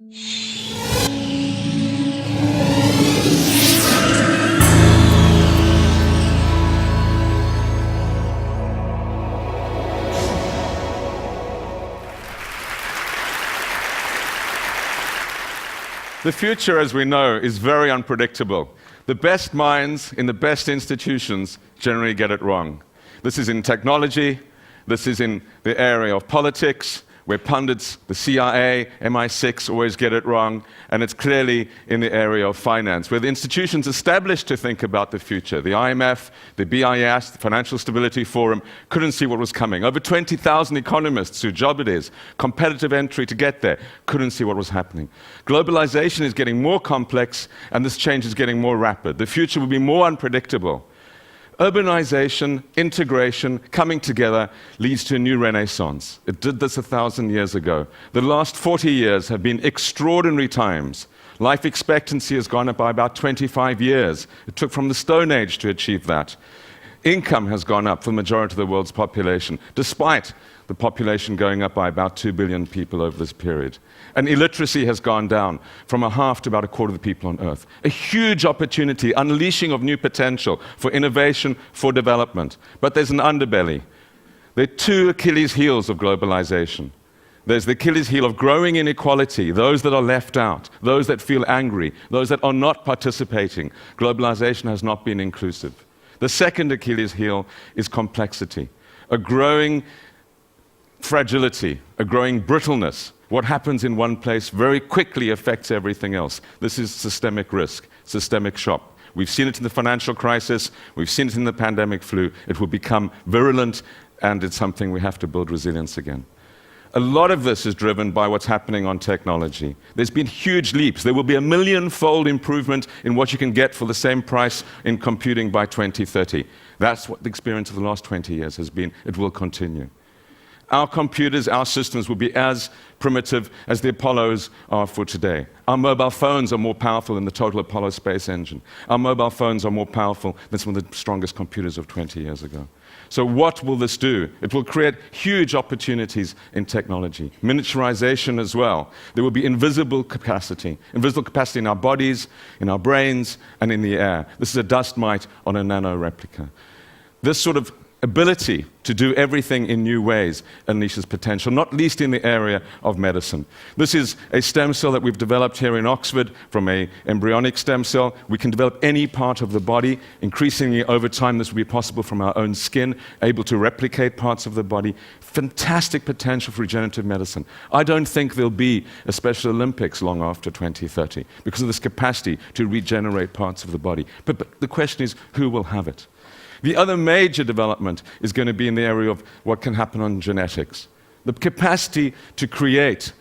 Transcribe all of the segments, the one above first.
The future, as we know, is very unpredictable. The best minds in the best institutions generally get it wrong. This is in technology, this is in the area of politics, where pundits, the CIA, MI6 always get it wrong, and it's clearly in the area of finance, where the institutions established to think about the future, the IMF, the BIS, the Financial Stability Forum, couldn't see what was coming. Over 20,000 economists whose job it is, competitive entry to get there, couldn't see what was happening. Globalization is getting more complex, and this change is getting more rapid. The future will be more unpredictable. Urbanization, integration, coming together leads to a new renaissance. It did this 1,000 years ago. The last 40 years have been extraordinary times. Life expectancy has gone up by about 25 years. It took from the Stone Age to achieve that. Income has gone up for the majority of the world's population, despite the population going up by about 2 billion people over this period. And illiteracy has gone down from a half to about a quarter of the people on Earth. A huge opportunity, unleashing of new potential for innovation, for development. But there's an underbelly. There are two Achilles heels of globalization. There's the Achilles heel of growing inequality, those that are left out, those that feel angry, those that are not participating. Globalization has not been inclusive. The second Achilles heel is complexity, a growing fragility, a growing brittleness. What happens in one place very quickly affects everything else. This is systemic risk, systemic shock. We've seen it in the financial crisis, we've seen it in the pandemic flu. It will become virulent, and it's something we have to build resilience again. A lot of this is driven by what's happening on technology. There's been huge leaps. There will be a million-fold improvement in what you can get for the same price in computing by 2030. That's what the experience of the last 20 years has been. It will continue. Our computers, our systems will be as primitive as the Apollos are for today. Our mobile phones are more powerful than the total Apollo space engine. Our mobile phones are more powerful than some of the strongest computers of 20 years ago. So what will this do? It will create huge opportunities in technology. Miniaturization as well. There will be invisible capacity in our bodies, in our brains, and in the air. This is a dust mite on a nano replica. This sort of ability to do everything in new ways unleashes potential, not least in the area of medicine. This is a stem cell that we've developed here in Oxford from an embryonic stem cell. We can develop any part of the body. Increasingly over time, this will be possible from our own skin, able to replicate parts of the body. Fantastic potential for regenerative medicine. I don't think there'll be a Special Olympics long after 2030 because of this capacity to regenerate parts of the body. But the question is, who will have it? The other major development is going to be in the area of what can happen on genetics. The capacity to create,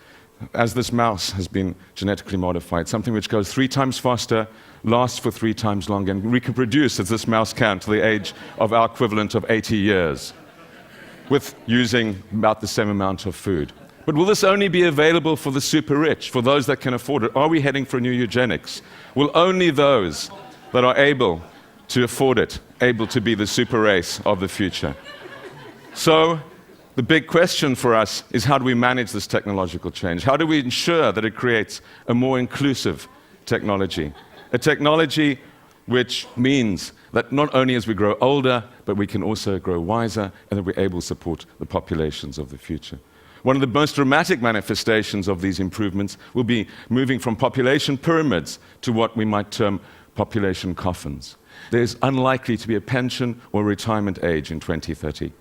as this mouse has been genetically modified, something which goes 3 times faster, lasts for 3 times longer, and we can produce, as this mouse can, to the age of our equivalent of 80 years, with using about the same amount of food. But will this only be available for the super rich, for those that can afford it? Are we heading for a new eugenics? Will only those that are able to afford it, able to be the super race of the future? So the big question for us is, how do we manage this technological change? How do we ensure that it creates a more inclusive technology? A technology which means that not only as we grow older, but we can also grow wiser, and that we're able to support the populations of the future. One of the most dramatic manifestations of these improvements will be moving from population pyramids to what we might term population coffins. There's unlikely to be a pension or retirement age in 2030.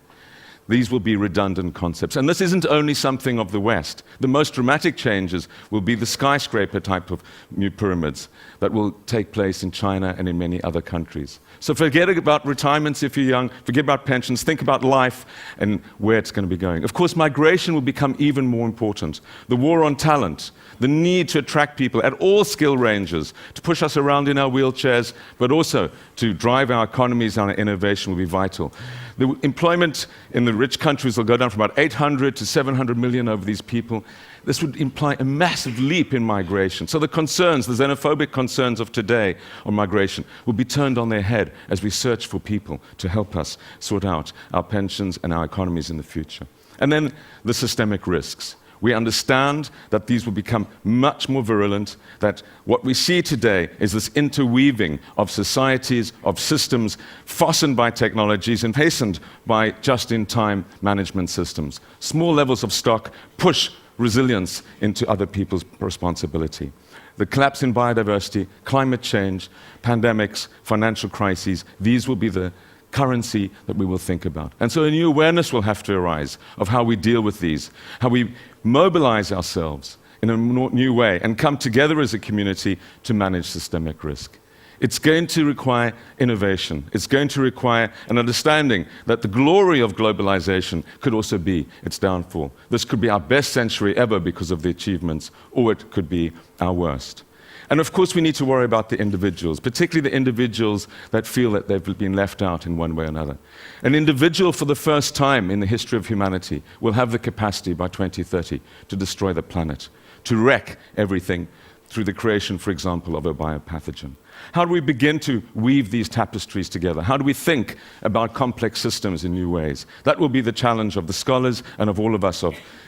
These will be redundant concepts. And this isn't only something of the West. The most dramatic changes will be the skyscraper type of new pyramids that will take place in China and in many other countries. So forget about retirements if you're young, forget about pensions, think about life and where it's going to be going. Of course, migration will become even more important. The war on talent, the need to attract people at all skill ranges, to push us around in our wheelchairs, but also to drive our economies and our innovation will be vital. The employment in the rich countries will go down from about 800 to 700 million over these people. This would imply a massive leap in migration. So the concerns, the xenophobic concerns of today on migration will be turned on their head as we search for people to help us sort out our pensions and our economies in the future. And then the systemic risks. We understand that these will become much more virulent, that what we see today is this interweaving of societies, of systems, fastened by technologies and hastened by just-in-time management systems. Small levels of stock push resilience into other people's responsibility. The collapse in biodiversity, climate change, pandemics, financial crises, these will be the currency that we will think about. And so a new awareness will have to arise of how we deal with these, how we mobilize ourselves in a new way and come together as a community to manage systemic risk. It's going to require innovation. It's going to require an understanding that the glory of globalization could also be its downfall. This could be our best century ever because of the achievements, or it could be our worst. And of course, we need to worry about the individuals, particularly the individuals that feel that they've been left out in one way or another. An individual, for the first time in the history of humanity, will have the capacity by 2030 to destroy the planet, to wreck everything through the creation, for example, of a biopathogen. How do we begin to weave these tapestries together? How do we think about complex systems in new ways? That will be the challenge of the scholars and of all of us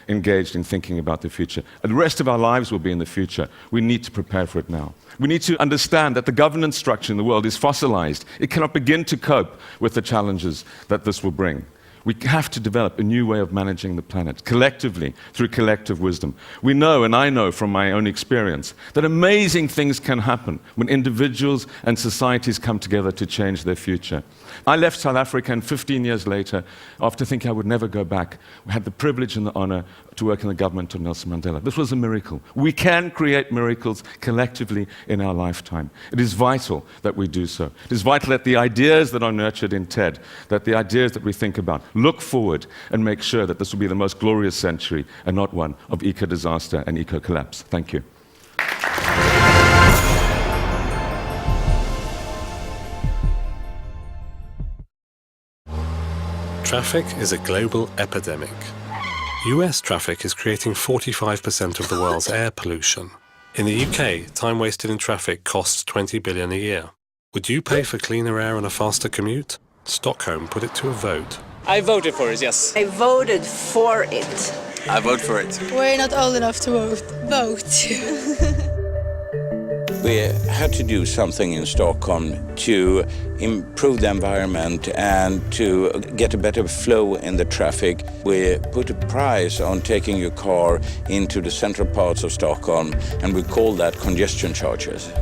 engaged in thinking about the future. And the rest of our lives will be in the future. We need to prepare for it now. We need to understand that the governance structure in the world is fossilized. It cannot begin to cope with the challenges that this will bring. We have to develop a new way of managing the planet, collectively, through collective wisdom. We know, and I know from my own experience, that amazing things can happen when individuals and societies come together to change their future. I left South Africa, and 15 years later, after thinking I would never go back, we had the privilege and the honor to work in the government of Nelson Mandela. This was a miracle. We can create miracles collectively in our lifetime. It is vital that we do so. It is vital that the ideas that are nurtured in TED, that the ideas that we think about, look forward and make sure that this will be the most glorious century and not one of eco-disaster and eco-collapse. Thank you. Traffic is a global epidemic. US traffic is creating 45% of the world's air pollution. In the UK, time wasted in traffic costs 20 billion a year. Would you pay for cleaner air and a faster commute? Stockholm put it to a vote. I voted for it, yes. I voted for it. I vote for it. We're not old enough to vote. We had to do something in Stockholm to improve the environment and to get a better flow in the traffic. We put a price on taking your car into the central parts of Stockholm, and we call that congestion charges.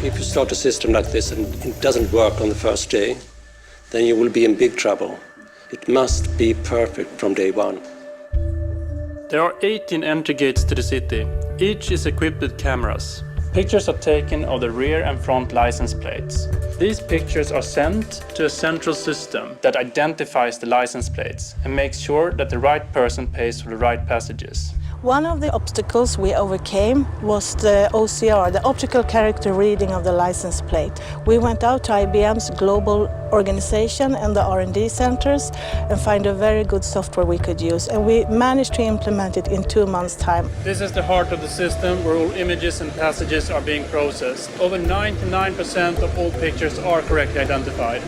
If you start a system like this and it doesn't work on the first day, then you will be in big trouble. It must be perfect from day one. There are 18 entry gates to the city. Each is equipped with cameras. Pictures are taken of the rear and front license plates. These pictures are sent to a central system that identifies the license plates and makes sure that the right person pays for the right passages. One of the obstacles we overcame was the OCR, the optical character reading of the license plate. We went out to IBM's global organization and the R&D centers and find a very good software we could use, and we managed to implement it in 2 months' time. This is the heart of the system where all images and passages are being processed. Over 99% of all pictures are correctly identified.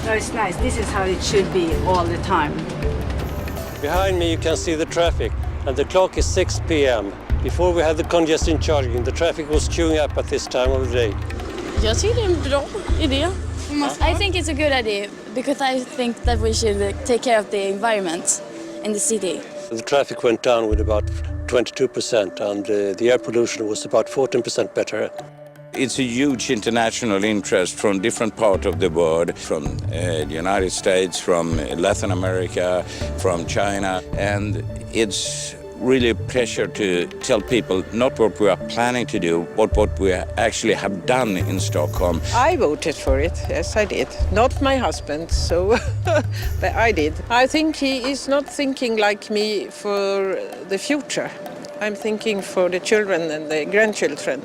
No, it's nice. This is how it should be all the time. Behind me you can see the traffic, and the clock is 6 p.m. Before we had the congestion charging, the traffic was queuing up at this time of the day. Jag tycker det är en bra idé. I think it's a good idea because I think that we should take care of the environment in the city. The traffic went down with about 22%, and the air pollution was about 14% better. It's a huge international interest from different parts of the world, from the United States, from Latin America, from China, and it's really a pleasure to tell people not what we are planning to do, but what we actually have done in Stockholm. I voted for it, yes I did. Not my husband, so but I did. I think he is not thinking like me for the future. I'm thinking for the children and the grandchildren.